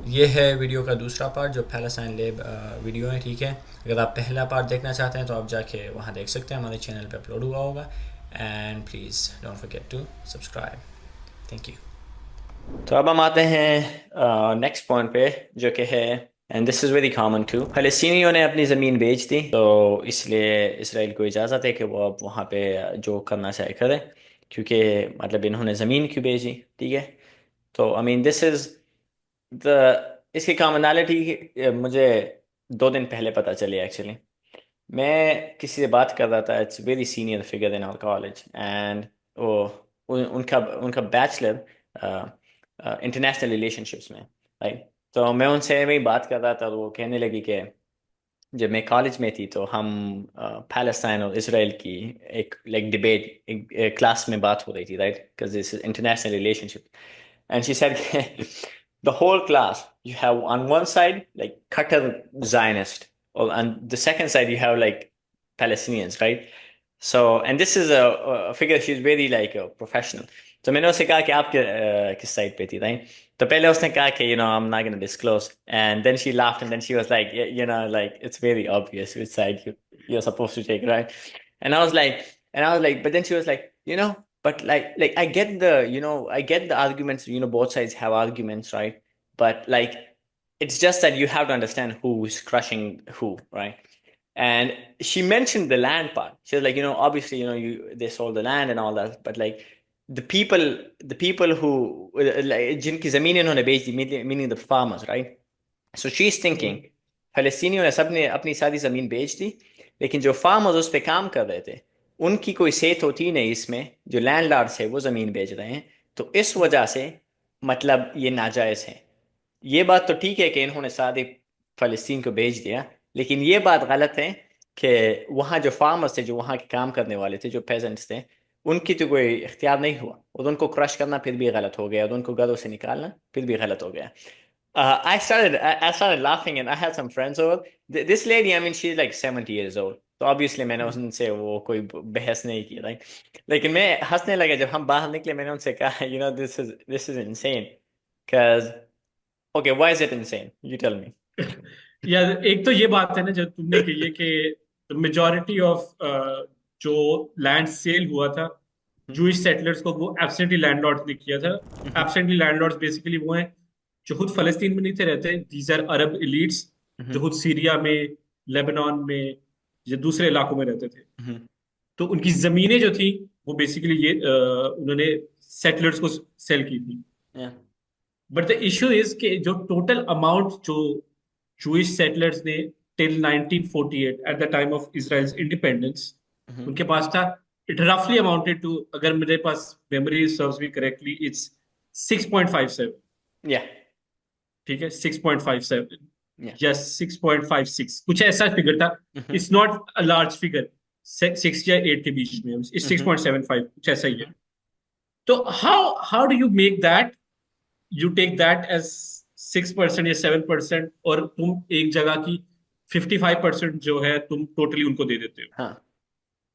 ये है वीडियो का दूसरा पार्ट जो पैलेस्टाइन लेब वीडियो है, ठीक है। अगर आप पहला पार्ट देखना चाहते हैं तो आप जाके वहाँ देख सकते हैं, हमारे चैनल पे अपलोड हुआ होगा। And please don't forget to subscribe. Thank you. तो अब हम आते हैं नेक्स्ट पॉइंट पे, जो कि है, and this is very common too, फ़लस्तीनियों ने अपनी ज़मीन बेच दी, तो इसलिए इसराइल को इजाज़त है कि वो अब वहाँ पे जो करना चाहे करें, क्योंकि मतलब इन्होंने ज़मीन क्यों बेची, ठीक है। तो आई मीन दिस इज़ इसकी कॉमनैलिटी मुझे 2 दिन पहले पता चली एक्चुअली। मैं किसी से बात कर रहा था, it's very senior figure in our college, and वो उनका उनका बैचलर इंटरनेशनल रिलेशनशिप्स में, राइट। तो मैं उनसे वही बात कर रहा था, तो वो कहने लगी कि जब मैं कॉलेज में थी तो हम पैलेस्टाइन और इसराइल की एक लाइक डिबेट, एक क्लास में बात हो रही थी, right, because this is international relationship. And she said the whole class, you have on one side like Qatar Zionist, or on the second side you have like Palestinians, right? So, and this is a figure, she's very like a professional. तो मैंने उससे कहा कि आप किस side पे थी, right. तो पहले उसने कहा कि I'm not going to disclose, and then she laughed, and then she was like, yeah, like it's very obvious which side you're supposed to take, right? And I was like, but then she was like, but like I get I get the arguments, both sides have arguments, right? But like it's just that you have to understand who's crushing who, right? And she mentioned the land part. She was like, obviously, they sold the land and all that, but like the people who like जिनकी जमीन इन्होंने बेच दी, meaning the farmers, right? So she's thinking, फलस्तीनियों ने सबने अपनी सारी जमीन बेच दी, लेकिन जो फार्मर्स उस पे काम कर रहे थे उनकी कोई सेहत होती नहीं इसमें, जो लैंडलॉर्ड है वो जमीन बेच रहे हैं, तो इस वजह से मतलब ये नाजायज है। ये बात तो ठीक है कि इन्होंने सारे फलस्तीन को भेज दिया, लेकिन ये बात गलत है कि वहाँ जो फार्मर्स थे, जो वहाँ के काम करने वाले थे, जो पेजेंट्स थे, उनकी तो कोई इख्तियार नहीं हुआ, और उनको क्रश करना फिर भी गलत हो गया, और उनको घरों से निकालना फिर भी गलत हो गया। I started laughing, and I had some friends over. This lady, I mean, she's like 70 years old. तो obviously मैंने उनसे वो कोई बहस नहीं की, राइट। लेकिन मैं हंसने लगा जब हम बाहर निकले, मैंने उनसे कहा, this is insane. Because okay, why is it insane? You tell me. यार एक तो ये बात है ना जो तुमने कही है कि मेजोरिटी ऑफ जो लैंड सेल हुआ था जूइश सेटलर्स को, वो एब्सेंटली लैंडलॉर्ड्स ने किया था। Mhm, एब्सेंटली लैंडलॉर्ड्स बेसिकली वो हैं जो खुद फलस्तीन में नहीं थे रहते, दीज आर अरब इलीट्स जो mhm, खुद सीरिया में, लेबनान में, या दूसरे इलाकों में रहते थे। mhm. तो उनकी जमीनें जो थी वो बेसिकली ये उन्होंने सेटलर्स को सेल की थी। Yeah. But the issue is कि जो टोटल अमाउंट जो Jewish settlers ने till 1948 at the time of Israel's independence Mhm. उनके पास था, it roughly amounted to, अगर मेरे पास memory serves me correctly, it's 6.57। Yeah. ठीक है, 6.57 Yeah. या 6.56 कुछ ऐसा फिगर था। Mhm, it's not a large figure, 6 या 8 के बीच में, it's six mhm, point seven five कुछ ऐसा ही है। mhm. तो how do you make that, you take that as 6% या 7%, और तुम एक जगह की 55% जो है तुम टोटली उनको दे देते हो। हाँ,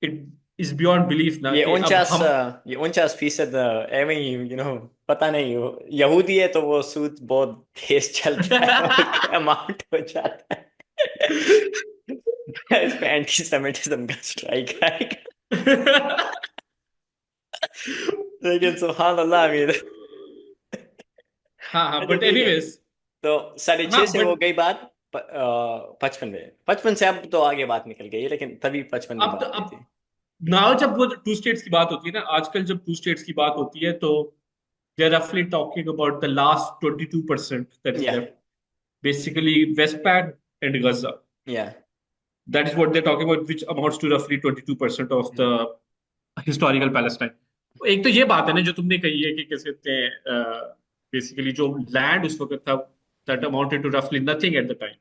इट इज बियॉन्ड बिलीफ ना ये कि अब उनचास हम। ये 49% एवं ही, पता नहीं, यहूदी है तो वो सूद बहुत तेज चलता है, उसके अमाउंट हो जाता है। इस पे एंटी सेमिटिज्म का स्ट्राइक आएगा। लेकिन सुभान अल्लाह अमीर। हाँ हाँ, अच्छा बट ठीक है, एनीवेज। तो 6:30 हाँ से हो बट गई बात। 55 में, 55 से अब तो आगे बात निकल गई है, लेकिन तभी 55 में अब तो बात हुई अब थी। नाउ जब वो टू स्टेट्स की बात होती है ना, आजकल जब टू स्टेट्स की बात होती है तो दे आर रफली talking about the last 22% that is या left, basically West Bank and Gaza. या That is what they're talking about, which amounts to roughly 22% of the historical Palestine. एक तो ये बात है ना जो तुमने कही है कि कैसे कहते हैं, बेसिकली जो लैंड उस वक्त था, दैट अमाउंटेड टू रफली नथिंग एट द टाइम।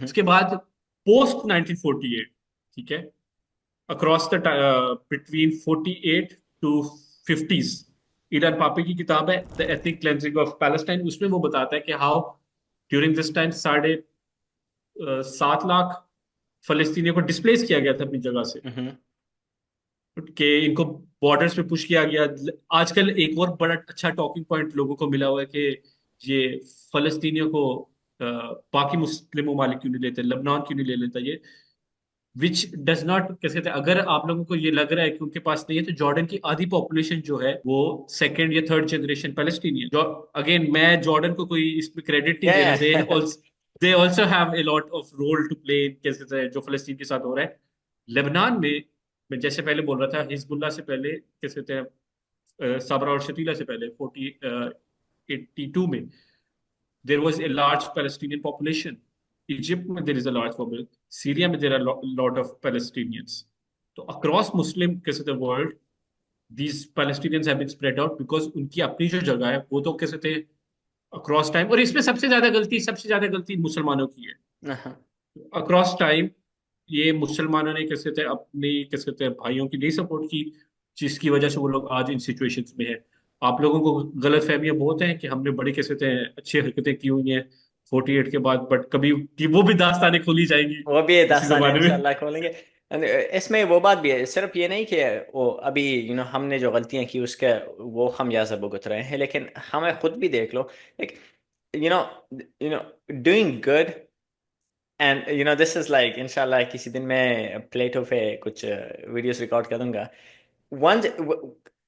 उसके बाद पोस्ट 1948, ठीक है, across the between 48 to 50s, Ilan Pappe की किताब है the ethnic cleansing of Palestine, उसमें वो बताता है कि how during this time 7.5 lakh फलस्तीनियों को डिस्प्लेस किया गया था अपनी जगह से, कि इनको बॉर्डर्स पे पुश किया गया। आजकल एक और बड़ा अच्छा टॉकिंग पॉइंट लोगों को मिला हुआ है कि ये फलस्तीनियों को बाकी मुस्लिम ममालिक क्यों नहीं लेते, लेबनान क्यों नहीं ले लेता ये, विच डज नॉट, कैसे कहते हैं, अगर आप लोगों को ये लग रहा है कि उनके पास नहीं है, तो जॉर्डन की आधी पॉपुलेशन जो है वो सेकंड या थर्ड जनरेशन पैलेस्टीनियन। जो अगेन, मैं जॉर्डन को कोई इसमें क्रेडिट नहीं दे रहा, Yeah. They also have a lot of role to play, कैसे कहते हैं, जो फलस्तीन के साथ हो रहा है। लेबनान में, मैं जैसे पहले बोल रहा था, हिजबुल्लाह से पहले, कैसे कहते हैं, सबरा और शतीला से पहले 82 में there was a large Palestinian population. Egypt में there is a large population. Syria में there are lot of Palestinians. तो across Muslim कैसे थे world, these Palestinians have been spread out because उनकी अपनी जो जगह है वो तो कैसे थे across time, और इसमें सबसे ज्यादा गलती मुसलमानों की है। Uh-huh. अक्रॉस टाइम ये मुसलमानों ने कैसे थे अपनी, कैसे कहते हैं, भाइयों की नहीं सपोर्ट की, जिसकी वजह से वो लोग आज इन सिचुएशंस में है। आप लोगों को गलत फहमियां बहुत हैं कि हमने बड़ी, कैसे कहते हैं, अच्छी हरकतें की हुई हैं 48 के बाद, बट कभी कि वो भी दास्तानें खोली जाएंगी वो भी किसी दास्तान है, जमाने में। इंशाल्लाह खोलेंगे। And, इसमें वो बात भी है, सिर्फ ये नहीं कि वो अभी हमने जो गलतियां की उसके वो खमियाजा भुगत रहे हैं, लेकिन हमें खुद भी देख लो, like you know you know doing good, and this is like इंशाल्लाह किसी दिन मैं प्लेटो पे कुछ वीडियोस रिकॉर्ड करूंगा। वन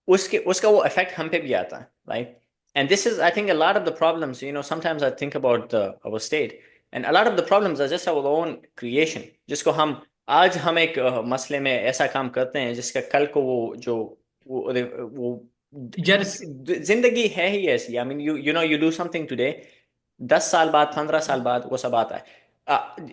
उसके उसका वो इफेक्ट हम पे भी आता है, right? And this is I think a lot of the problems, sometimes I think about our state, and a lot of the problems are just our own creation, जिसको हम आज हम एक मसले में ऐसा काम करते हैं जिसका कल को वो यार जिंदगी है ही ऐसी। आई mean you do something today, 10 साल बाद, 15 साल बाद वो सब आता है।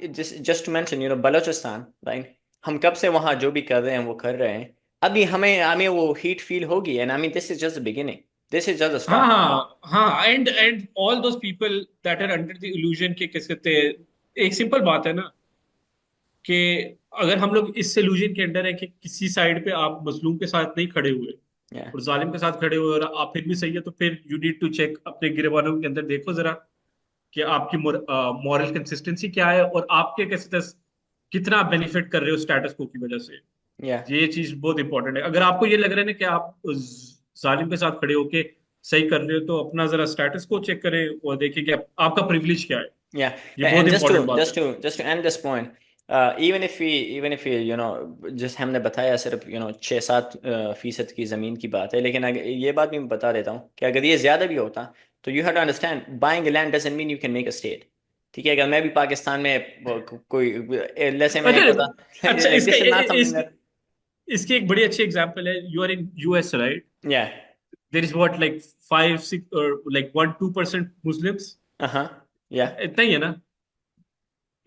Just to mention Balochistan, right? हम कब से वहां जो भी कर रहे हैं वो कर रहे हैं, अभी हमें हमें वो हीट फील होगी, and I mean this is just the beginning, this is just the हाँ स्टार्ट। हाँ हाँ, and all those people that are under the illusion के, कैसे कहते हैं, एक सिंपल बात है ना, कि अगर हम लोग इस इल्यूजन के अंडर है कि किसी साइड पे आप मजलूम के साथ नहीं खड़े हुए या और जालिम के साथ खड़े हुए और आप फिर भी सही है, तो फिर यू नीड टू चेक अपने गिरेबानों के अंदर, देखो जरा कि आपकी मॉरल कंसिस्टेंसी क्या है, और आपके कैसे कितना बेनिफिट कर रहे हो स्टेटस को की वजह से। या ये चीज बहुत इंपॉर्टेंट है। अगर आपको ये लग रहा है ना कि आप जालिम के साथ खड़े होके सही कर रहे हो, तो अपना जरा स्टेटस को चेक करें और देखें कि आपका प्रिविलेज क्या है। Yeah, ये yeah, बहुत and just to इंपॉर्टेंट बात just है। to just to end this point, even if we जिस हमने बताया सिर्फ 6-7% की जमीन की बात है, लेकिन अगर ये बात भी मैं बता देता हूँ कि अगर ये ज्यादा भी होता, तो you have to understand, buying land doesn't mean you can make a state. ठीक है, अगर मैं भी पाकिस्तान में कोई लेसे मैंने अच्छा पता अच्छा, लाइक इसका दिस इज नॉट समथिंग इसकी दैट। इसकी एक बड़ी अच्छी एग्जांपल है, you are in US, right? या देयर इज व्हाट, लाइक 5-6 और लाइक 1-2% मुस्लिम्स, हाँ या इतना ही है ना?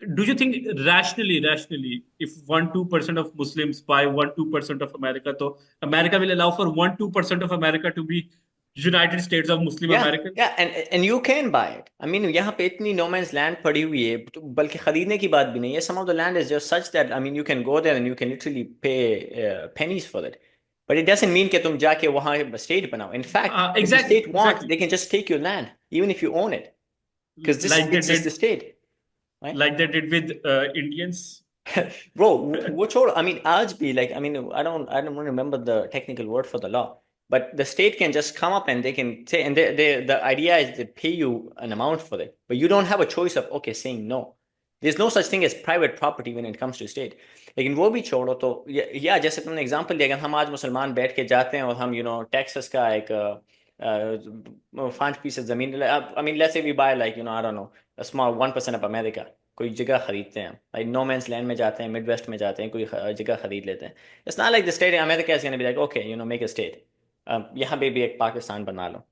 Do you think rationally, if 1-2% of Muslims buy 1-2% of America, so America will allow for 1-2% of America to be United States of Muslim या Americans? या and you can buy it. I mean यहाँ पे इतनी no man's land पड़ी हुई है, तो बल्कि खरीदने की बात भी नहीं है। Some of the land is just such that I mean you can go there and you can literally pay pennies for it, but it doesn't mean कि तुम जाके वहां स्टेट बनाओ। In fact if the Exactly, state wants exactly. They can just take your land even if you own it, because Like they this is the did, state, right? like they did with Indians. Bro, वो छोड़, I mean आज भी, like I mean I don't remember the technical word for the law, but the state can just come up and they can say, and the idea is they pay you an amount for it, but you don't have a choice of okay saying no. There's no such thing as private property when it comes to state. लेकिन वो भी छोड़ो तो, या जैसे तुमने example दिया, अगर हम आज मुसलमान बैठ के जाते हैं और हम टेक्सास का एक 5% जमीन, I mean let's say we buy like I don't know a small 1% of America, कोई जगह खरीदते हैं, लाइक नो मैंस लैंड में जाते हैं, मिड वेस्ट में जाते हैं, कोई जगह खरीद लेते हैं। It's not like the state America is gonna be like okay make a state, यहाँ पे भी एक पाकिस्तान बना लो।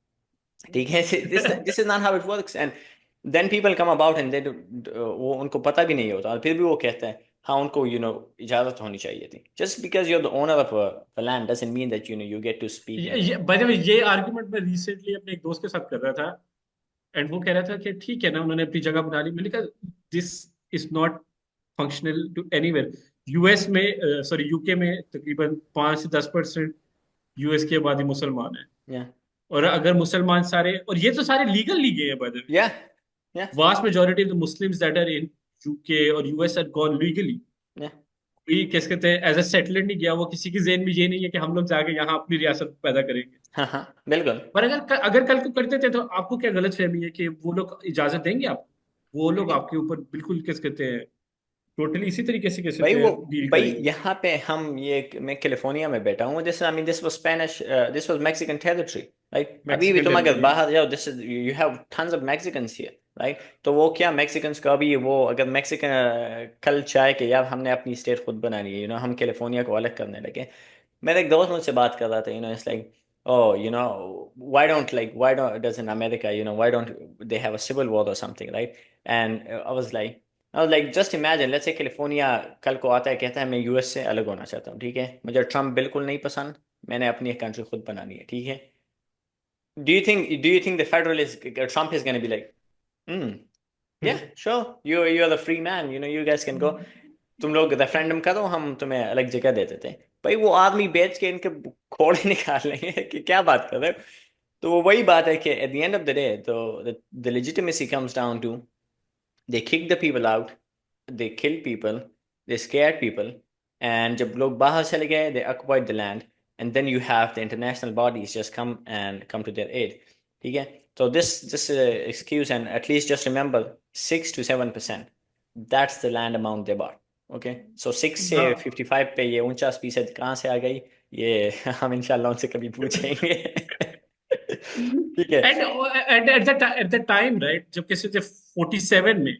ठीक है, this is not how it works. And then people come about and they वो उनको पता भी नहीं होता, और फिर भी वो कहते हैं हाँ उनको इजाजत होनी चाहिए थी। Just because you are the owner of the land doesn't mean that you get to speak and by the way, ये आर्गुमेंट मैं रिसेंटली अपने एक दोस्त के साथ कर रहा था, एंड वो कह रहा था कि ठीक है ना, उन्होंने अपनी जगह बना ली। मैंने कहा this is not functional to anywhere. US में, सॉरी यूके में तकरीबन 5 से 10% यूएस की आबादी मुसलमान है। या और अगर मुसलमान सारे, और ये तो सारे लीगल लीगे हैं बाय द वे, या या vast majority of the Muslims that are in UK और यूएस आर गॉन लीगली। या कोई कैसे कहते हैं एज ए सेटलर नहीं गया, वो किसी की जेन में ये नहीं है कि हम लोग जाके यहाँ अपनी रियासत पैदा करेंगे। हाँ हाँ बिल्कुल। पर अगर कल को करते थे तो आपको क्या गलत फहमी है कि वो लोग इजाजत देंगे आपको? वो लोग आपके ऊपर बिल्कुल कैसे कहते हैं टोटली इसी तरीके से कैसे भाई कहते वो हैं डील भाई करेंगे। यहाँ पे हम ये मैं कैलिफोर्निया में बैठा हूँ, this I mean this was Spanish, this was Mexican territory, right? अभी भी मैक्सिकन तुम अगर टेरिटरी। बाहर जाओ, this is you have tons of Mexicans here, right? तो वो क्या मैक्सिकन्स का भी वो अगर मैक्सिकन कल चाहे कि यार हमने अपनी स्टेट खुद बनानी है, हम कैलिफोर्निया को अलग करने लगे। मेरा एक दोस्त मुझसे बात कर रहा था, it's like, oh, why don't does in America, why don't they have a civil war or something, right? And I was like, just imagine, let's say California कल को आता है, कहता है मैं यूएस से अलग होना चाहता हूँ, ठीक है, मुझे ट्रम्प बिल्कुल नहीं पसंद, मैंने अपनी कंट्री खुद बनानी है, ठीक है। Do you think the federalist Trump is going to be like, hmm, yeah, sure, you're the free man, you guys can go, तुम लोग रेफरेंडम करो, हम तुम्हें अलग जगह दे देते हैं। भाई वो आदमी बेच के इनके खोड़े निकाल लेंगे कि क्या बात कर रहे हो। तो वो वही बात है कि at the end of the day तो the legitimacy comes down to they kick the people out, they kill people, they scare people, and जब लोग बाहर चले गए they occupied the land, and then you have the international bodies just come to their aid, ठीक है। So this excuse, and at least just remember 6 to 7%, that's the land amount they bought, okay? So 6 से हाँ 55 पे ये 49% कहाँ से आ गई, ये हम इंशाल्लाह उनसे कभी पूछेंगे। ठीक है। And and at the time right, जब कैसे थे 47 में,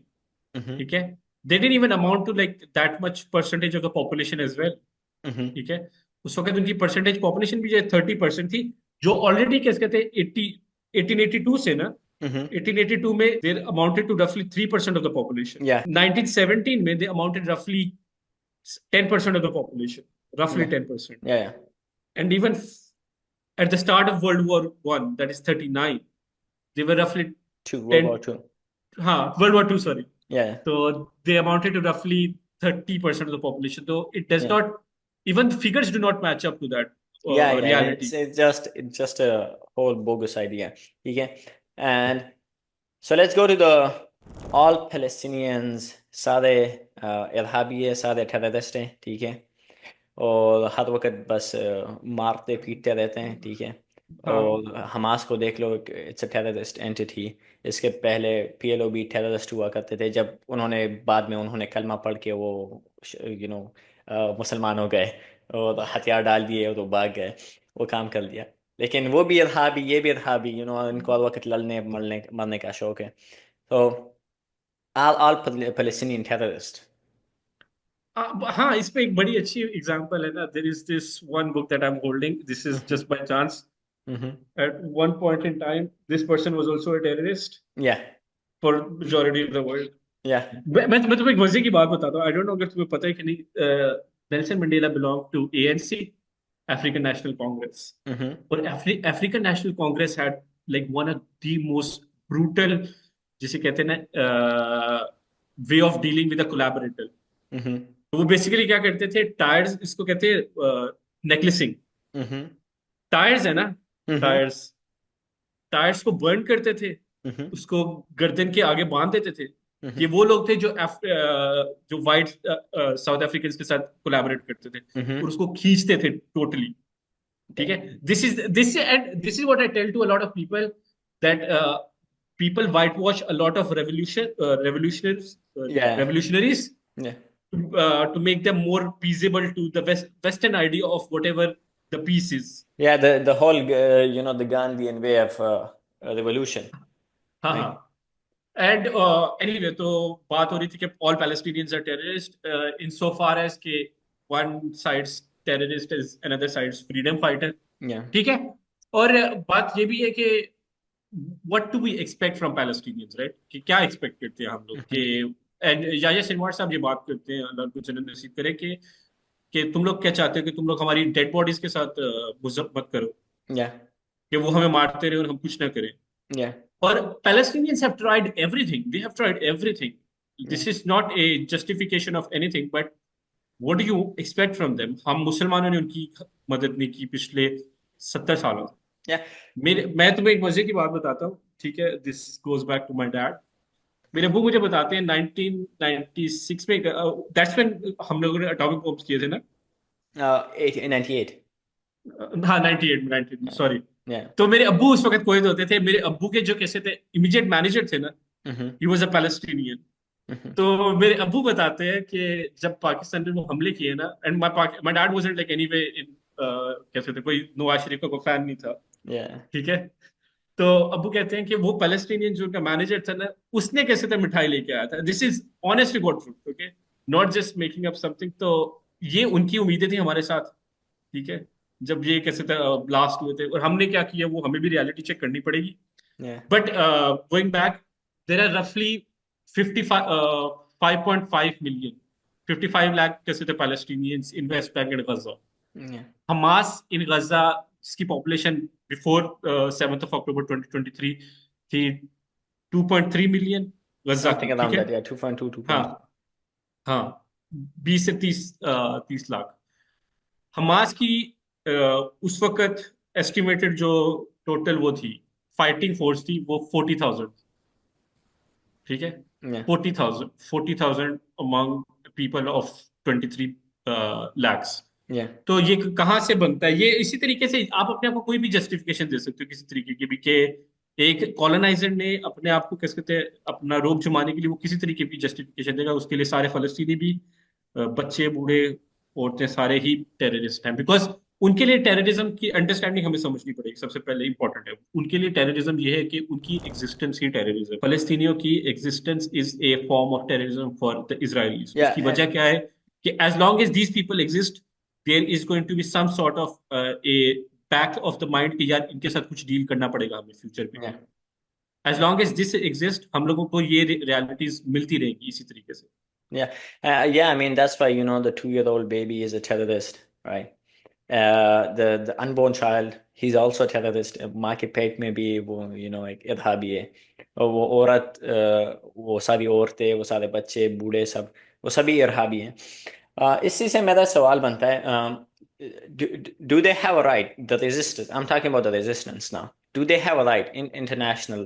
हम्म ठीक है, they didn't even amount to like that much percentage of the population as well, hmm ठीक है। उस वक्त उनकी परसेंटेज पॉपुलेशन भी जो 30% थी, जो ऑलरेडी कैसे कहते हैं 1882 से ना, हम्म 1882 में दे अमाउंटेड टू रफली 3% ऑफ द पॉपुलेशन। या 1917 में दे अमाउंटेड रफली 10% ऑफ द पॉपुलेशन, रफली या 10%। या and even at the start of World War One, that is 39, they were roughly to World 10, War II. World War Two, sorry. Yeah, So they amounted to roughly 30% of the population. So it does yeah, not, even the figures do not match up to that yeah. It's reality. it's just it's just a whole bogus idea. Okay, and so let's go to the all Palestinians सारे इरहाबी है, सारे terrorist हैं, ठीक है, और हर वक्त बस मारते पीटते रहते हैं, ठीक है। हाँ और हमास को देख लो, इट्स अ टेररिस्ट एंटिटी। इसके पहले पीएलओ भी टेररिस्ट हुआ करते थे, जब उन्होंने बाद में उन्होंने कलमा पढ़ के वो मुसलमान हो गए और हथियार डाल दिए और वो भाग गए, वो काम कर लिया। लेकिन वो भी इरहाबी, ये भी इरहाबी, इनको हर वक्त लड़ने मरने मरने का शौक है। तो all Palestinian terrorists. हाँ, इस पे एक बड़ी अच्छी एग्जांपल है ना, there is this one book that I am holding, this is Mm-hmm. Just by chance. Mm-hmm. At one point in time, this person was also a terrorist Yeah, for majority of the world. yeah. मैं तुम्हें एक मजे की बात बताता हूँ, आई don't no अगर तुम्हें पता है कि नहीं। Nelson Mandela belong to ANC, African National Congress. Mm-hmm. और African National Congress had like one of the most brutal, जिसे कहते हैं ना, way of dealing with a collaborator. Mm-hmm. तो वो बेसिकली क्या करते थे, टायर्स, इसको कहते हैं नेकलेसिंग। Mm-hmm. टायर्स है ना, Mm-hmm. टायर्स, टायर्स को बर्न करते थे, Mm-hmm. उसको गर्दन के आगे बांध देते थे। ये Mm-hmm. वो लोग थे जो वाइट साउथ अफ्रीकन के साथ कोलैबोरेट करते थे और Mm-hmm. उसको खींचते थे टोटली, ठीक है। Damn. This is what I tell to a lot of people, that people whitewash a lot of Yeah, revolutionaries yeah, to make them more peaceable to the Western idea of whatever the peace is. yeah. The whole the Gandhian way of revolution, हाँ right? हाँ। And anyway, तो बात हो रही थी कि all Palestinians are terrorist in so far as के one side's terrorist is another side's freedom fighter, Yeah. ठीक है। और बात ये भी है कि what do we expect from Palestinians, right, कि क्या एक्सपेक्ट करते हैं हम लोग Mm-hmm. कि, एंड याया सिनवार साहब ये बात करते हैं, अल्लाह को जन्नत नसीब करे, कि तुम लोग क्या चाहते हो कि तुम लोग हमारी डेड बॉडीज के साथ गुजर मत करो, Yeah, कि वो हमें मारते रहे और हम कुछ ना करें। yeah, और Palestinians have tried everything. They have tried everything. yeah, This is not a justification of anything, but what do you expect from them? हम मुसलमानों ने उनकी मदद नहीं की पिछले 70 सालों से। yeah. मैं तुम्हें एक मजे की बात बताता हूँ, ठीक है। This goes back to my dad. मेरे अब्बू मुझे बताते हैं 1996 में, दैट्स व्हेन हम लोगों ने एटॉमिक बॉम्ब्स किए थे ना। 98. हाँ 98 में, 98 सॉरी। Yeah. तो मेरे अब्बू उस वक्त कोयत होते थे। मेरे अब्बू के जो कैसे थे इमीडिएट मैनेजर थे ना, Mm-hmm. He was a Palestinian. Mm-hmm. तो मेरे अब्बू बताते हैं कि जब पाकिस्तान ने वो हमले किए ना, and my dad wasn't like anyway in, कैसे थे, कोई नवाज शरीफ का कोई फैन नहीं था, Yeah. ठीक है। तो अब्बू कहते हैं कि वो पैलेस्टीनियन जो उनका मैनेजर था ना, उसने कैसे थे मिठाई लेके आया था। This is honestly got truth, okay, not just making up something. तो ये उनकी उम्मीदें थी हमारे साथ, ठीक है, जब ये कैसे ब्लास्ट हुए थे। और हमने क्या किया वो हमें भी रियलिटी चेक करनी पड़ेगी। Yeah. But going back, there are रफली 5.5 मिलियन, 55 लाख कैसे थे Palestinians in West Bank and Gaza. Yeah. Hamas in Gaza, जिसकी population before 7th of October 2023 थी 2.3 मिलियन गजा Something की, ठीक around है। that. Yeah. 2.2, हाँ 2.3. हाँ, 20 से 30 लाख। हमास की उस वक्त एस्टिमेटेड जो टोटल वो थी फाइटिंग फोर्स थी वो 40,000, ठीक है। Yeah. 40,000 among people of 23 lakhs. Yeah. तो ये कहाँ से बनता है? ये इसी तरीके से आप अपने आप को कोई भी जस्टिफिकेशन दे सकते हो किसी तरीके की भी, कि एक कॉलोनाइजर ने अपने आप को कैसे कहते हैं अपना रोब जमाने के लिए वो किसी तरीके की जस्टिफिकेशन देगा, उसके लिए सारे फलस्तीनी भी, बच्चे बूढ़े औरतें सारे ही टेररिस्ट हैं। बिकॉज उनके लिए टेररिज्म की अंडरस्टैंडिंग हमें समझनी पड़ेगी, सबसे पहले इंपॉर्टेंट है। उनके लिए टेररिज्म ये है कि उनकी एग्जिस्टेंस ही टेररिज्म, फलस्तीनियों की existence is a form of terrorism for the Israelis. Yeah. उसकी वजह क्या है कि as long as these people exist there is going to be some sort of a back of the mind कि यार इनके साथ कुछ डील करना पड़ेगा हमें फ्यूचर में। Yeah. As long as this exist हम लोगों को ये रियलिटीज मिलती रहेगी इसी तरीके से। Yeah. Yeah. I mean, that's why, the 2-year-old baby is a terrorist, right? The unborn child, he's also a terrorist. माँ के पेट में भी वो, एक इरहाबी है। और वो औरत, वो सारी औरतें, वो सारे बच्चे बूढ़े सब, वो सभी इरहाबी हैं। इसी से मेरा सवाल बनता है, do they have a right, the resistance, I'm talking about the resistance now, do they have a right in international,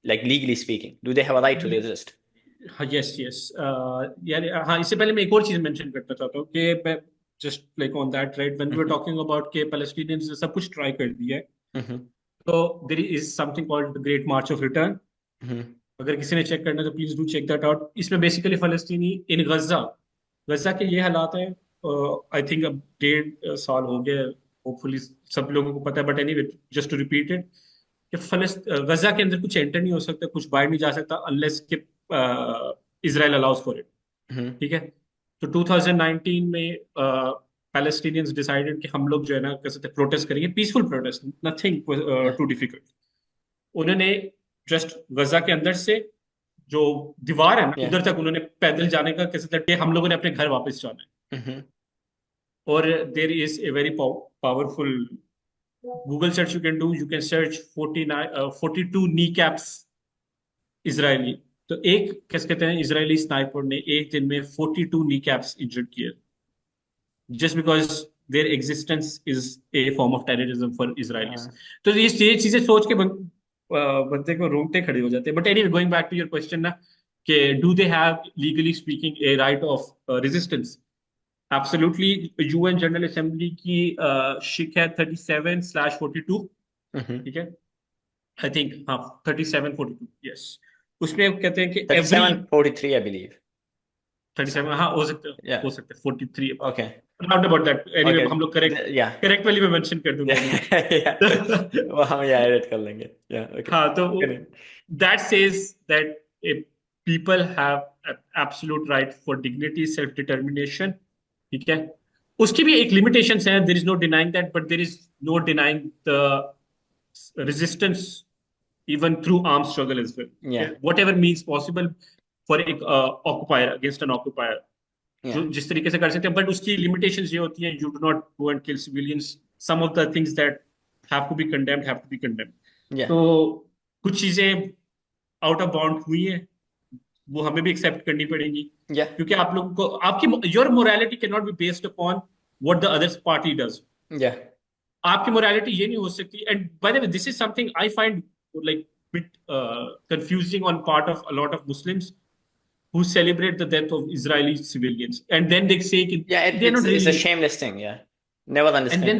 like legally speaking, do they have a right to resist? हाँ यस यस यार, हाँ इससे पहले मैं एक और चीज mention करना चाहता हूँ कि मैं just like on that, right, when we were talking about के पैलेस्टीनियंस ने सब कुछ ट्राई कर दिया है, Mm-hmm. तो there is something called the great march of return. Mm-hmm. अगर किसी ने चेक करना है तो please do check that out. इसमें बेसिकली फलस्तीनी इन गजा, गजा के ये हालात हैं, आई थिंक अब 1.5 साल हो गए, होपफुली सब लोगों को पता है, but anyway just to repeat it, कि गजा के अंदर कुछ एंटर नहीं हो सकता, कुछ बाहर नहीं जा सकता अनलेस के Israel allows for it, Mm-hmm. ठीक है। तो 2019 में पैलेस्टीनियंस डिसाइडेड कि हम लोग जो है ना कैसे प्रोटेस्ट करेंगे, peaceful protest, nothing Yeah. Too difficult. उन्होंने जस्ट गजा के अंदर से जो दीवार है ना Yeah. उधर तक उन्होंने पैदल जाने का कैसे कि हम लोगों ने अपने घर वापस जाना है। Mm-hmm. और there is a very powerful Google search you can search 42 knee caps Israeli. तो एक कैसे कहते हैं इजरायली स्नाइपर ने एक दिन में 42 नी कैप्स इंजर्ड किए, just because their existence is a form of terrorism for Israelis. तो ये चीजें सोच के बंदे को रोंगटे खड़े हो जाते हैं। But anyway going back to your question ना, कि do they have legally speaking a right of resistance? Absolutely. UN General Assembly की शिक है 37/42, Mm-hmm. ठीक है, आई थिंक, हाँ 37/42, यस। उसमें कहते हैं कि एवरी 37:43, I believe. 37, हाँ Yeah. हो सकता है 43, Okay. Round about that. Anyway Okay. हम लोग करेक्ट Yeah. करेक्ट वाली में मेंशन कर दूंगा Yeah. anyway। वो हम यहाँ एडिट कर लेंगे। Yeah. Okay. हाँ तो Correct. that says that people have absolute right for dignity, self determination, ठीक है। उसकी भी एक लिमिटेशंस है, there is no denying that, but there is no denying the resistance even through armed struggle as well, Yeah. okay? Whatever means possible for एक occupier against an occupier, जो Yeah. जिस तरीके से कर सकते हैं, बट उसकी लिमिटेशंस ये होती हैं, you do not go and kill civilians, some of the things that have to be condemned। Yeah. तो कुछ चीजें आउट ऑफ बाउंड हुई हैं, वो हमें भी एक्सेप्ट करनी पड़ेगी, Yeah. क्योंकि आप लोगों को आपकी your morality can not be based upon what the other party does. Yeah. आपकी मोरालिटी ये नहीं हो सकती। And by the way this is something I find like bit confusing on part of a lot of Muslims who celebrate the death of Israeli civilians, and then they say Yeah, they're not it's a really, shameless thing. Yeah, never and understand.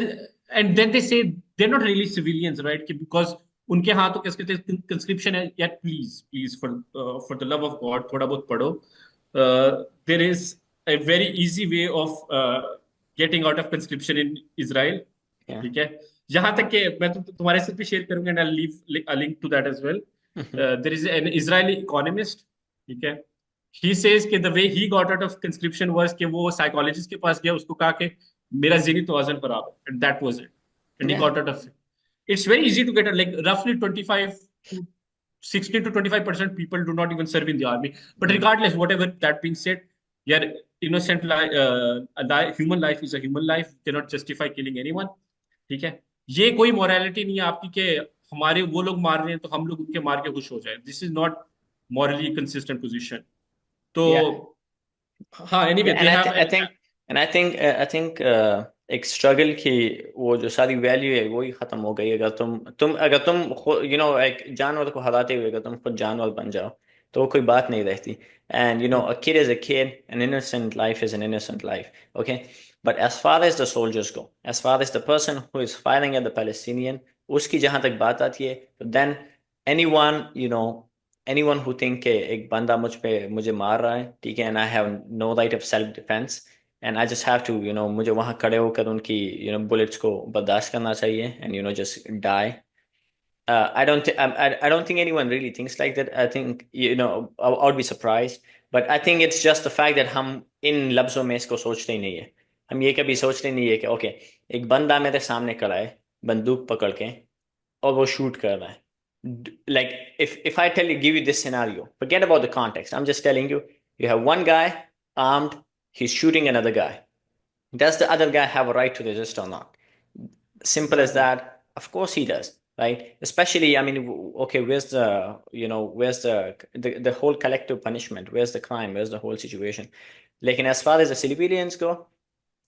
then they say they're not really civilians, right? Because उनके हाँ तो कैसे कहते हैं conscription है, yet please for the love of God थोड़ा बहुत पढ़ो. There is a very easy way of getting out of conscription in Israel. Yeah. ठीक है, जहां तक कि मैं तुम्हारे साथ भी शेयर करूंगा, and I'll leave a link to that as well. There is an Israeli economist, ठीक है, he says कि the way he got out of conscription was कि वो psychologist के पास गया, उसको कहा कि मेरा ज़हनी तवाज़ुन खराब है, and that was it, and he Yeah. got out of it. It's very easy to get out, like roughly 25 to 16 to 25% people do not even serve in the army. But regardless, whatever that being said, yeah, innocent human life is a human life, cannot justify killing anyone. ठीक है, ये कोई morality नहीं है आपकी कि हमारे वो लोग मार रहे हैं तो हम लोग उनके मार के खुश हो जाए. This is not morally consistent position. तो Yeah. हाँ, anyway, Yeah, they have I think एक स्ट्रगल की वो जो सारी वैल्यू है वो ही खत्म हो गई. अगर तुम एक जानवर को हराते हुए अगर तुम खुद जानवर बन जाओ तो वो कोई बात नहीं रहती. And a kid is a kid, an innocent life is an innocent life. Okay, but as far as the soldiers go, as far as the person who is firing at the Palestinian, उसकी जहां तक बात आती है, तो then anyone anyone who think कि एक बंदा मुझे मार रहा है, ठीक है, and I have no right of self defense, and I just have to मुझे वहां खड़े होकर उनकी bullets को बर्दाश्त करना चाहिए and just die. I don't think anyone really thinks like that. I think I would be surprised, but I think it's just the fact that हम इन लफ्जों में इसको सोचते ही नहीं है. हम ये कभी सोचते नहीं है कि ओके, एक बंदा मेरे सामने खड़ा है बंदूक पकड़ के और वो शूट कर रहा है. Like if I give you this scenario, forget about the context. I'm just telling you, you have one guy armed, he's shooting another guy. Does the other guy have a right to resist or not? Simple as that. Of course he does, right? Especially, I mean, okay, where's the whole collective punishment? Where's the crime? Where's the whole situation? Like, and as far as the civilians go,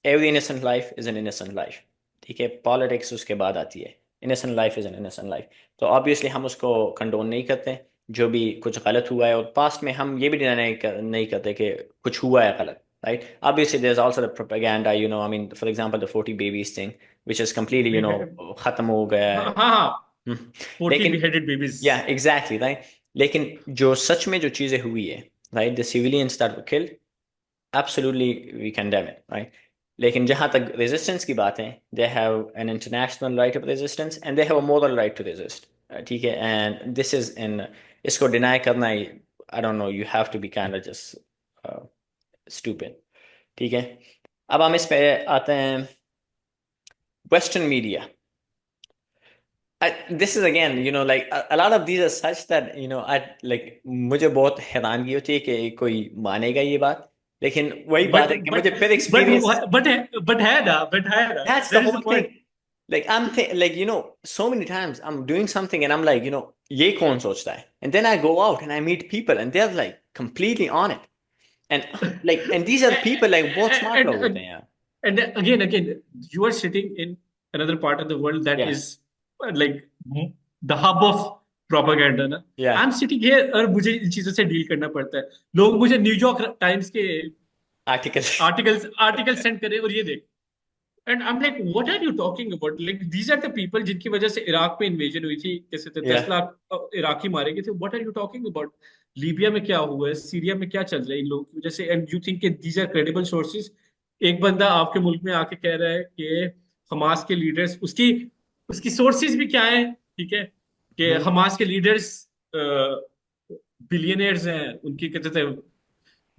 every innocent life is an innocent life. ठीक है, politics उसके बाद आती है. innocent life is an innocent life. तो obviously हम उसको condone नहीं करते जो भी कुछ गलत हुआ है, और पास्ट में हम ये भी नहीं करते कि कुछ हुआ है गलत, right? Obviously there's also the propaganda, I mean, for example, the 40 babies thing, which is completely, खत्म हो गया है. हाँ, 40 लेकिन beheaded babies. Yeah, exactly, right? लेकिन जो सच में जो चीजें हुई है, right? The civilians that were killed, absolutely we condemn it, right? लेकिन जहां तक रेजिस्टेंस की बात है, they have an international right of resistance and they have a moral right to resist. ठीक है, एंड दिस इज इन इसको deny करना, I don't know, you have to be kind of just stupid. ठीक है, अब हम इस पे आते हैं. Western media, this is again, like a lot of these are such that, I like, मुझे बहुत हैरानगी होती है कि कोई मानेगा ये बात, लेकिन वही बात है कि मुझे फिर एक्सपीरियंस. but है ना. That's the whole thing. Like like so many times I'm doing something and I'm like, ये कौन सोचता है? And then I go out and I meet people and they're like completely on it. And like, and these are people like बहुत smart लोग होते हैं यार. And again, you are sitting in another part of the world that is like the hub of propaganda ना. Yeah. I'm sitting here और मुझे इन चीजों से डील करना पड़ता है. लोग मुझे न्यूयॉर्क टाइम्स के आर्टिकल सेंड करे और ये देख. And I'm like, what are you talking about? Like, these are the people जिनकी वजह से इराक में इन्वेजन हुई थी, कैसे थे 10 लाख इराकी मारे गए थे. What are you talking about? Libya में क्या हुआ है, सीरिया में क्या चल रहा है इन लोगों की वजह से, and you think कि these are credible sources? एक बंदा आपके मुल्क में आके कह रहा है कि हमास के लीडर्स, उसकी सोर्सेज भी क्या है, ठीक है, कि हमास के लीडर्स बिलियनर्स हैं, उनकी कहते थे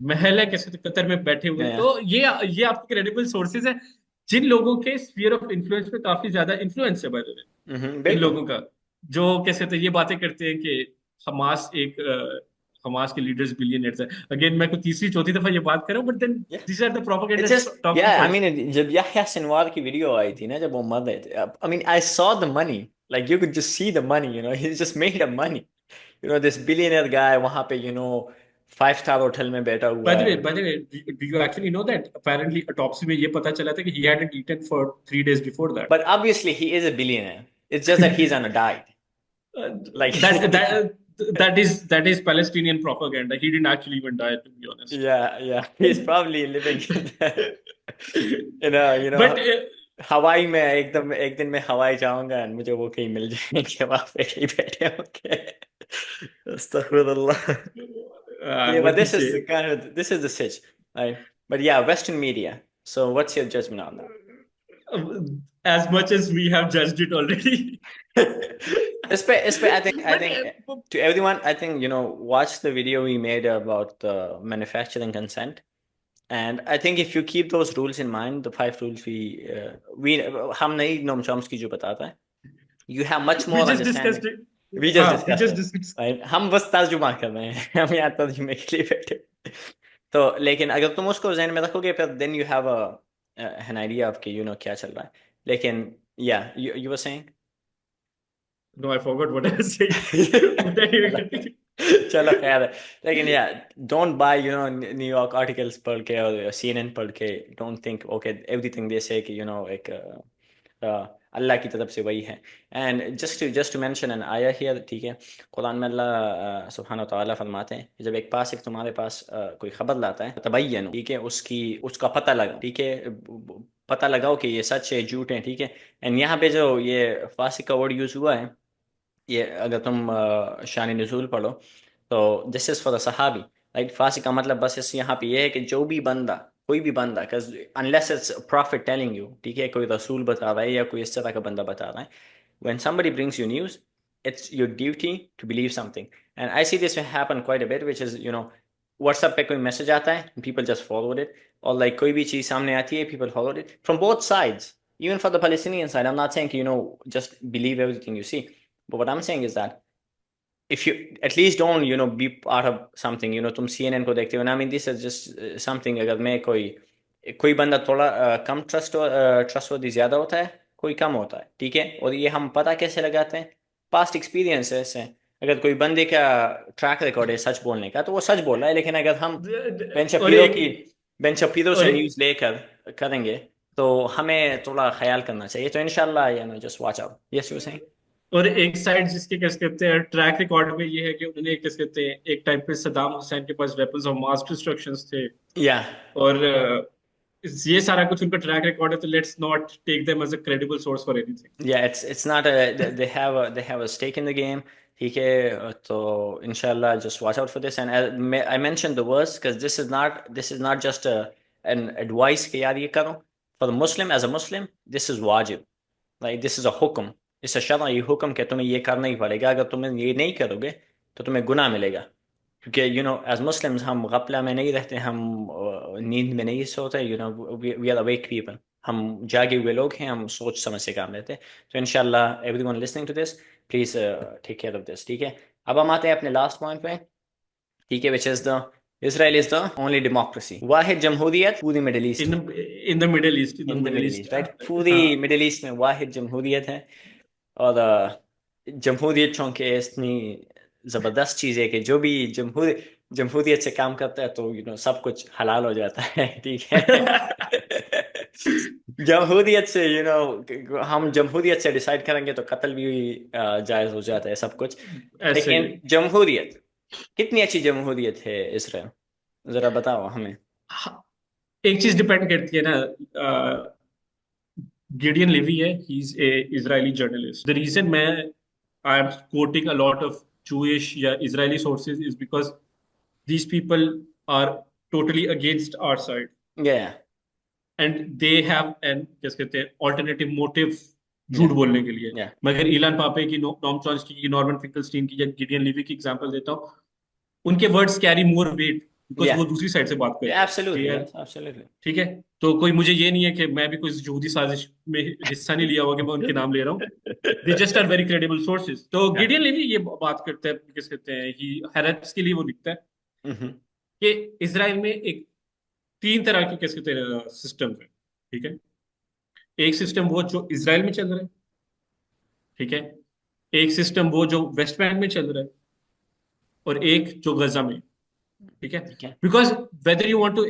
महल है कैसे कतर में बैठे हुए. तो ये आपके क्रेडिबल सोर्सेज हैं जिन लोगों के स्फीयर ऑफ इन्फ्लुएंस पे काफी ज्यादा इन्फ्लुएंस है बाय द वे, इन लोगों का, जो कैसे थे ये बातें करते हैं कि हमास के लीडर्स बिलियनर्स हैं. अगेन मैं को तीसरी चौथी दफा ये बात कर रहा हूं, but then these are the propaganda talking. I mean, जब याह्या सिनवार की वीडियो आई थी ना, जब वो मर रहे थे, I mean I saw the money, like you could just see the money, he just made up money. This billionaire guy वहां पे 5-star होटल में बैठा हुआ है. By the way, do you actually know that apparently autopsy में ये पता चला था कि he hadn't eaten for 3 days before that. But obviously he is a billionaire. It's just that he's on a diet. Like, that is Palestinian propaganda. He didn't actually even die, to be honest. yeah, he's probably living in the, you know, But हवाई में एक दिन मैं हवाई जाऊंगा and मुझे वो कहीं मिल जाएंगे वहां पे कहीं बैठे होंगे अस्तगफुरुल्लाह yeah but what to this is say? the kind of this is the sitch right but yeah Western media so what's your judgment on that As much as we have judged it already. Espe, I think But to everyone, I think watch the video we made about the manufacturing consent, and I think if you keep those rules in mind, the 5 rules we हम नहीं Noam Chomsky जो बताता है, you have much we more just discussed understanding. it. We just We discussed just it, discussed. right? हम बस तर्जुमा कर रहे हैं हम यहाँ तर्जुमे के लिए बैठे तो लेकिन अगर तुम उसको ज़हन में रखोगे फिर then you have an idea of कि क्या चल रहा है लेकिन yeah you were saying No, I forgot what I was saying. चलो चलो खैर है लेकिन या डोंट बाय न्यूयॉर्क आर्टिकल्स पढ़ के और सीएनएन पढ़ के don't think okay everything they say कि एक अल्लाह की तरफ से वही है and just to mention an आया हियर ठीक है कुरान में अल्लाह सुब्हान व तआला फरमाते हैं कि जब एक पास एक तुम्हारे पास कोई खबर लाता है तबय्यनु ठीक है उसका पता लगाओ ठीक है पता लगाओ कि ये सच है झूठ है ठीक है एंड यहाँ पे जो ये फासिक का वर्ड यूज हुआ है ये अगर तुम शान नुज़ूल पढ़ो तो दिस इज फॉर द सहाबी राइट फासी का मतलब बस इस यहाँ पे ये है कि जो भी बंदा कोई भी बंदा unless its profit telling you ठीक है कोई रसूल बता रहा है या कोई इस तरह का बंदा बता रहा है when somebody brings you news it's your duty to believe something and I see this happen quite a bit which is WhatsApp पे कोई मैसेज आता है people just forward it or like कोई भी चीज़ सामने आती है people forward it from both sides even for the Palestinian side I'm not saying just believe everything you see but what I'm saying is that if you at least don't be part of something तुम CNN को देखते हो ना I mean this is just something अगर मैं कोई बंदा थोड़ा कम ट्रस्टवर्दी ज़्यादा होता है कोई कम होता है ठीक है और ये हम पता कैसे लगाते हैं पास्ट एक्सपीरियंसेस से अगर कोई बंदे का ट्रैक रिकॉर्ड है सच बोलने का तो वो सच बोल रहा है लेकिन अगर हम बेन शपीरो से न्यूज़ लेकर करेंगे तो हमें थोड़ा ख्याल करना चाहिए तो इंशाल्लाह just watch out yes you saying और एक साइड जिसके क्या कहते हैं ट्रैक रिकॉर्ड में ये है कि उन्होंने क्या कहते हैं एक टाइम पे सद्दाम हुसैन के पास वेपन्स ऑफ मास डिस्ट्रक्शंस थे या और ये सारा कुछ उनका ट्रैक रिकॉर्ड है तो let's not take them as a credible source for anything yeah it's not they have a stake in the game ठीक है तो inshallah just watch out for this and I mentioned the words because this is not just an advice कि यार ये करो for the Muslim as a Muslim this is wajib like this is a हुक्म इस शरई हुक्म के तुम्हें ये करना ही पड़ेगा अगर तुम ये नहीं करोगे तो तुम्हें गुनाह मिलेगा क्योंकि एज मुस्लिम्स हम गफला में नहीं रहते हम नींद में नहीं सोते वी आर अवेक पीपल हम जागे हुए लोग हैं हम सोच समझ से काम लेते हैं तो इंशाल्लाह everyone listening to this please take care of this ठीक है अब हम आते हैं अपने लास्ट पॉइंट पे ठीक है which is the Israel is the only democracy वाहिद जमहूरियत पूरी middle east in the Middle East right पूरी मिडिल ईस्ट में वाहिद जमहूरियत है और जमहूरियत चूंकि इतनी ज़बरदस्त चीज़ है कि जो भी जमहूरियत से काम करता है तो सब कुछ हलाल हो जाता है ठीक है जमहूरियत से हम जमहूरियत से डिसाइड करेंगे तो कत्ल भी जायज़ हो जाता है सब कुछ लेकिन जमहूरियत कितनी अच्छी जमहूरियत है इसराइल ज़रा बताओ हमें एक चीज़ डिपेंड करती है ना Gideon Levy he's a Israeli journalist. The reason I am quoting a lot of Jewish Israeli sources is because these people are totally against our side. Yeah. And they have an alternative motive झूठ बोलने के लिए. Yeah. मैं अगर इलान पापे की, Noam Chomsky की, Norman Finkelstein की या गिडियन लेवी की एग्जांपल देता हूँ, उनके words carry more weight because वो दूसरी साइड से बात करते हैं. Absolutely. ठीक है, तो कोई मुझे ये नहीं है कि मैं भी कोई यहूदी साजिश में हिस्सा नहीं लिया हुआ कि मैं उनके नाम ले रहा हूँ. They just are very credible sources. तो गिडियन लेवी ये बात करता है, किस कहते हैं, कि हैरेट्स के लिए वो लिखता है कि इजराइल में एक 3 तरह के किस कहते हैं सिस्टम है. ठीक है, एक सिस्टम वो जो इजराइल में चल रहा है, ठीक है, एक सिस्टम वो जो वेस्ट बैंक में चल रहा है, और एक जो गजा में. ठीक है, because whether you want to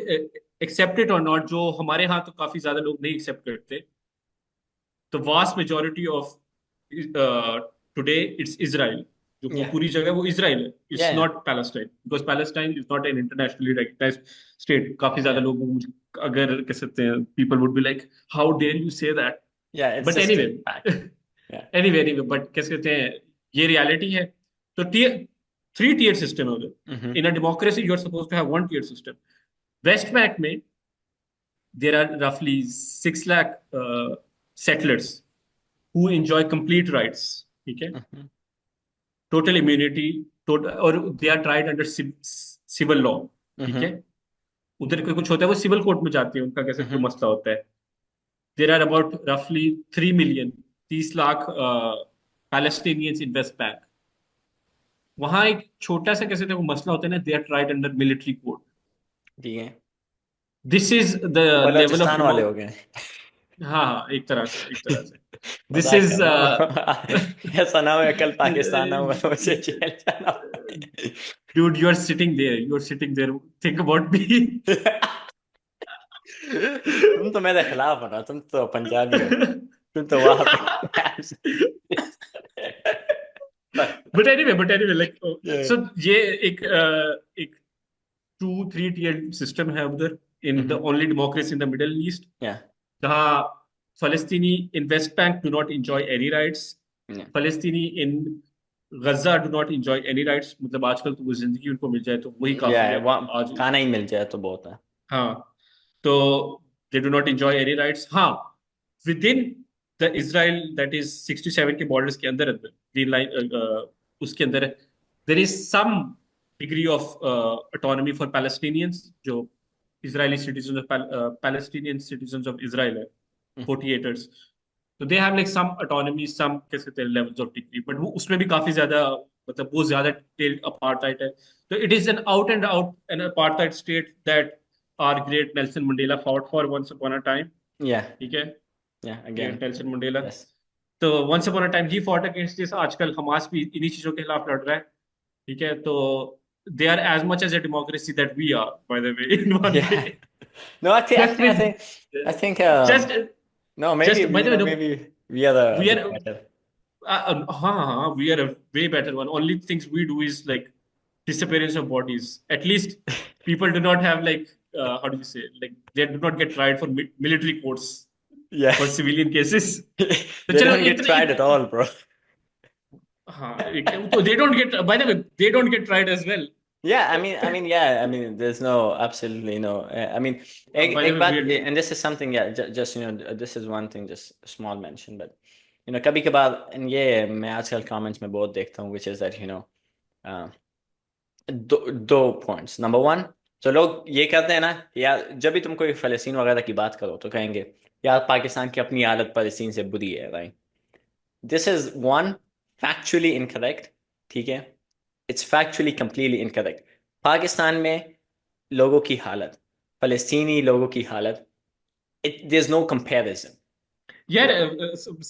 accept it और नॉट, जो हमारे यहाँ तो काफी ज्यादा लोग नहीं एक्सेप्ट करते, the vast majority of today it's Israel, जो वो Yeah. पूरी जगह वो इजराइल है, it's Yeah. Not Palestine, because Palestine is not an internationally recognised state. काफी ज्यादा Yeah. लोग मुझे अगर कह सकते हैं, people would be like how dare you say that, Yeah. It's but just anyway a fact. Yeah. Anyway but कैसे कहते हैं, ये रियलिटी है। तो टीयर, थ्री टीयर सिस्टम है उधर। Mm-hmm. In a democracy you are suppose to have one tier system. West Bank में there are रफली 6 lakh settlers who enjoy complete rights, ठीक है, Mm-hmm. टोटल इम्यूनिटी, और they are tried under civil law, ठीक है। Mm-hmm. उधर कोई कुछ होता है वो सिविल कोर्ट में जाती है, उनका कैसे जो Mm-hmm. मसला होता है। देर आर अबाउट रफली 3 million, 30 lakh Palestinians in West bank. वहां एक छोटा सा कैसे वो मसला होता है ना, they are tried under military court. ठीक है, दिस इज द तो लेवल ऑफ बलोचिस्तान वाले हो डेमोक, गए। हाँ हाँ, एक तरह से, एक तरह से दिस मजाक कर इज रहा हूँ। ऐसा ना हो कल पाकिस्तान ना हो मुझे जेल जाना पड़े। dude, you are sitting there, think about me. तुम तो मेरे खिलाफ हो ना, तुम तो पंजाबी हो, तुम तो वहां पे। but anyway like Yeah. so ये एक 2-3 टीयर सिस्टम है उधर, in the Mhm. Only democracy in the Middle East, Yeah. जहाँ फलस्तीनी in West Bank do not enjoy any rights, Yeah. फलस्तीनी in Gaza do not enjoy any rights. मतलब आजकल तो वो जिंदगी उनको मिल जाए तो वही काफी Yeah, है वहाँ आज। खाना ही मिल जाए तो बहुत है। हाँ, तो they do not enjoy any rights. हाँ, within the Israel that is 67 के बॉर्डर्स के अंदर अंदर ग्रीन लाइन, उसके अंदर there is some degree of autonomy for Palestinians, जो Israeli citizen of Palestinian citizen of Israel है, हम्म। 48ers। तो they have like some autonomy, some कैसे कहते हैं लेवल्स ऑफ डिग्री, बट वो उसमें भी काफी ज्यादा, मतलब वो ज्यादा टेल्ड अपार्थाइड है। तो it is an out and out an apartheid state that are great Nelson Mandela fought for once upon a time, Yeah. ठीक है, Yeah. Great Again. Nelson Mandela. Yes. तो once upon a time he fought against this. आजकल Hamas भी इन्हीं चीजों के खिलाफ लड़ रहा है, ठीक है। तो they are as much as a democracy that we are, by the way, in one way. Yeah. No, I think I just think I with think I think just no, maybe just by the way, maybe we are a we bit are, better. हाँ, we are a way better one. Only things we do is like disappearance of bodies. At least people do not have like, how do you say, like they do not get tried for military courts Yeah. for civilian cases. तो They चलो don't get tried at all, bro. हाँ, तो they don't get, by the way, they don't get tried as well. Yeah, yeah, there's no, absolutely no. I mean, By the एक way, बात, weird. and this is something, yeah, just this is one thing, just a small mention, but कभी कभार, and ये मैं आजकल comments में बहुत देखता हूँ, which is that uh, दो points. Number one, तो लोग ये कहते हैं ना, यार जब भी तुम कोई फलस्तीन वगैरह की बात करो तो कहेंगे यार पाकिस्तान की अपनी हालत फलस्तीन से बुरी है, right? This is one, factually incorrect, ठीक है? It's factually completely incorrect. Pakistan में लोगों की हालत, फलस्तीनी लोगों की हालत, there's no comparison. यार,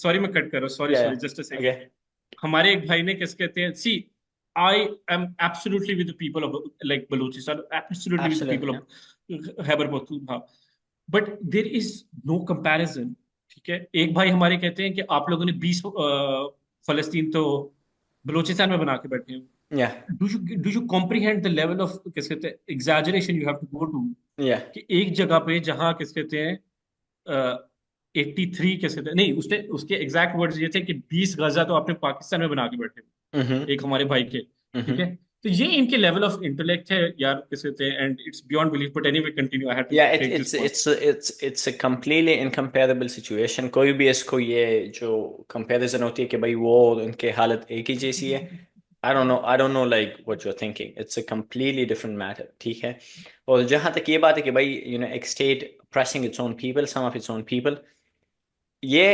सॉरी मैं कट कर रहा हूँ, sorry Yeah. Just a second. Okay. हमारे एक भाई ने किस कहते हैं, see I am absolutely with the people of like Balochistan, absolutely with the people of Khyber Pakhtunkhwa, but there is no comparison, ठीक है। एक भाई हमारे कहते हैं कि आप लोगों ने 20 फलस्तीन तो बलूचिस्तान में बना के बैठे हैं। Yeah. Do you comprehend the level of किस कहते हैं exaggeration you have to go to, Yeah. कि एक जगह पे जहां किस कहते हैं 83 कैसे थे, नहीं उसने, उसके एग्जैक्ट वर्ड्स ये थे कि 20 गजा तो आपने पाकिस्तान में बना के बैठे हो, Mm-hmm. एक हमारे भाई के, ठीक Mm-hmm. है। तो ये इनके लेवल ऑफ इंटेलेक्ट है यार, कैसे थे, and it's beyond belief, but anyway continue, I have to Yeah, take this point. it's a completely incomparable situation. कोई भी इसको ये जो comparison होती है कि भाई वो और उनके हालत एक ही जैसी है, I don't know like what you're thinking. It's a completely different matter, ठीक है। और जहाँ तक ये बात है कि भाई एक state oppressing its own people, some of its own people, ये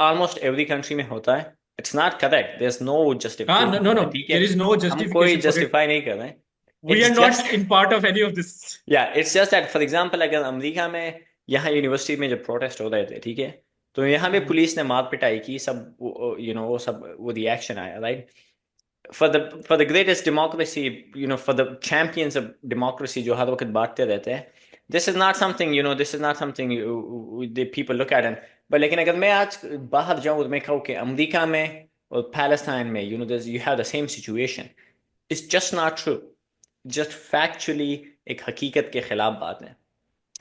almost every country में होता है. It's not correct. There's no हाँ, justification. no, ठीक there है, is no हम कोई justification for it. justify नहीं कर रहे हैं. We It's are not just, in part of any of this. yeah, it's just that, for example, अगर अमेरिका में यहाँ यूनिवर्सिटी में जब प्रोटेस्ट हो रहे थे, ठीक है, तो यहाँ पे पुलिस ने मार पिटाई की, सब वो सब वो रिएक्शन आया, right? For the greatest democracy, for the champions of democracy जो हर वक्त बांटते रहते हैं, this is not something, the people look at, but लेकिन अगर मैं आज बाहर जाऊँ और मैं कहूँ कि अमेरिका में और पैलेस्टाइन में you know you have the same situation. It's just not true. Just factually एक हकीकत के खिलाफ बात है.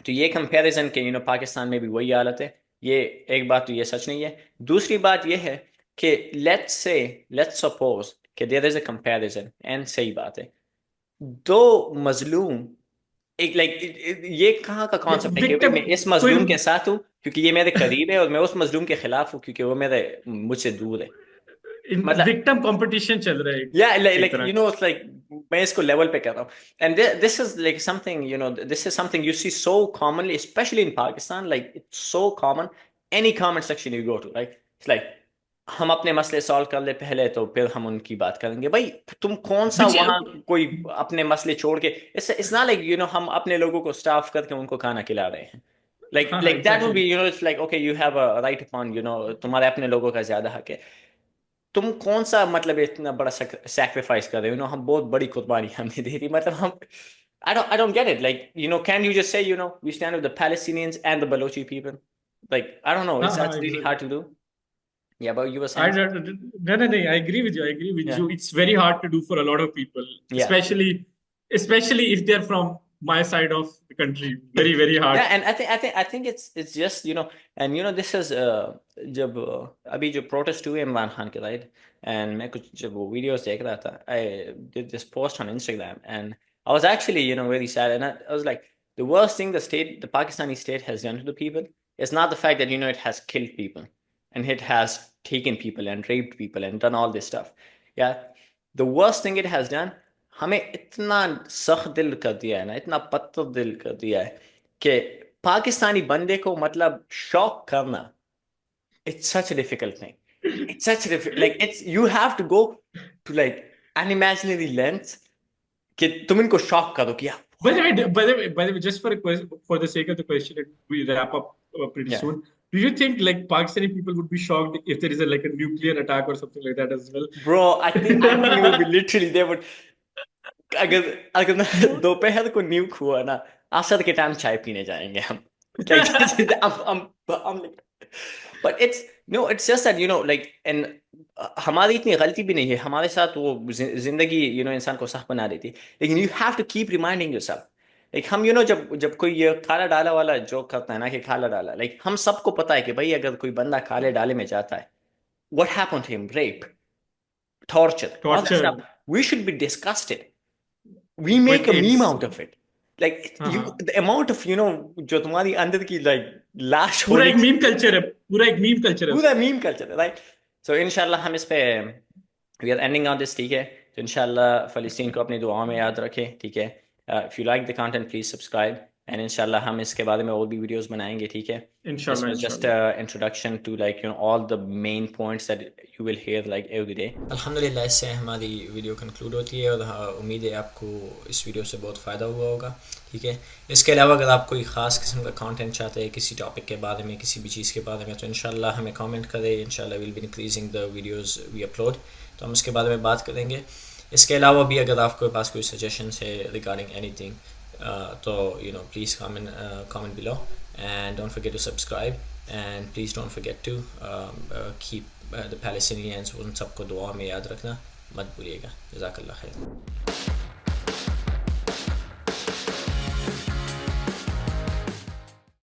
तो ये कंपैरिजन के पाकिस्तान में भी वही हालत है. ये एक बात तो ये सच नहीं है. दूसरी बात ये है कि let's suppose कि there is a comparison, and सही बात है, दो मजलूम एक ये कहाँ का कॉन्सेप्ट है कि मैं इस मजलूम के साथ हूँ क्योंकि ये मेरे करीब है और मैं उस मजलूम के खिलाफ हूँ क्योंकि वो मुझसे दूर है. मतलब विक्टिम कंपटीशन चल रहा है. It's like मैं इसको लेवल पे कर रहा हूँ. And this is like something, this is something you see so commonly, especially in Pakistan. Like it's so common. Any comment section you go to, right? It's like हम अपने मसले solve कर ले पहले तो फिर हम उनकी बात करेंगे. भाई तुम कौन सा वहां कोई अपने मसले छोड़ के it's not like हम अपने लोगों को स्टाफ करके उनको खाना खिला रहे हैं. Like that would be it's like okay, you have a right upon तुम्हारे अपने लोगों का ज्यादा हक है. तुम कौन सा मतलब इतना बड़ा सैक्रिफाइस कर रहे हो. हम बहुत बड़ी कुर्बानी हमने दे दी. मतलब हम I don't get it. Like can you just say we stand with the Palestinians and the Balochi people? Like I don't know. That's really hard to do. Yeah, but you were saying. No. I agree with you. You. It's very hard to do for a lot of people, especially if they're from my side of the country. Very, very hard. Yeah, and I think it's just and this is जब अभी जो protest हुए इमरान खान के, right? And मैं कुछ जब वो videos देख रहा था, I did this post on Instagram, and I was actually very sad, and I was like, the worst thing the Pakistani state has done to the people is not the fact that it has killed people. And it has taken people and raped people and done all this stuff. Yeah, the worst thing it has done, हमें इतना सख्त दिल कर दिया है ना, इतना पत्थर दिल कर दिया है कि पाकिस्तानी बंदे को मतलब शॉक करना, it's such a difficult thing. It's such a difficult, you have to go to an imaginary length कि तुम इनको शॉक करो कि By the way, just for the sake of the question, we wrap up pretty soon. Do you think Pakistani people would be shocked if there is a nuclear attack or something like that as well? Bro, I think it would be literally, they would. अगर दोपहर को न्यूक हुआ ना, असर के time चाय पीने जाएंगे हम. But it's just that and हमारी इतनी गलती भी नहीं है. हमारे साथ वो जिंदगी इंसान को सख्त बना देती है. लेकिन you have to keep reminding yourself. हम जब कोई ये खाला डाला वाला जोक करता है ना कि खाला डाला, हम सबको पता है कि भाई अगर कोई बंदा खाले डाले में जाता है, what happened to him? Rape, torture. All that stuff. We should be disgusted. We make a meme out of it. The amount of जो तुम्हारी अंदर की लाश पूरा एक मीम कल्चर है. पूरा मीम कल्चर है, राइट? सो इंशाल्लाह हम इस पे we are ending on this, ठीक है? तो इंशाल्लाह फ़लस्तीन को अपनी दुआओं में याद रखें, ठीक है? If you like the content, please subscribe. And इंशाल्लाह हम इसके बारे में और भी वीडियोस बनाएंगे, ठीक है? इंशाल्लाह. This was just an introduction to all the main points that you will hear every day. अल्हम्दुलिल्लाह इससे हमारी वीडियो कंक्लूड होती है और उम्मीद है आपको इस वीडियो से बहुत फ़ायदा हुआ होगा, ठीक है? इसके अलावा अगर आप कोई ख़ास किस्म का कंटेंट चाहते हैं किसी टॉपिक के बारे में, किसी भी चीज़ के बारे में, तो इंशाल्लाह हमें कमेंट करें. इंशाल्लाह will be increasing the videos we upload, तो हम इसके बारे में बात करेंगे. इसके अलावा भी अगर आपके पास कोई सजेशंस है रिगार्डिंग एनीथिंग, तो please comment below, and don't forget to subscribe, and please don't forget to keep the Palestinians, उन सबको दुआ में याद रखना मत भूलिएगा. जज़ाकल्लाह खैर.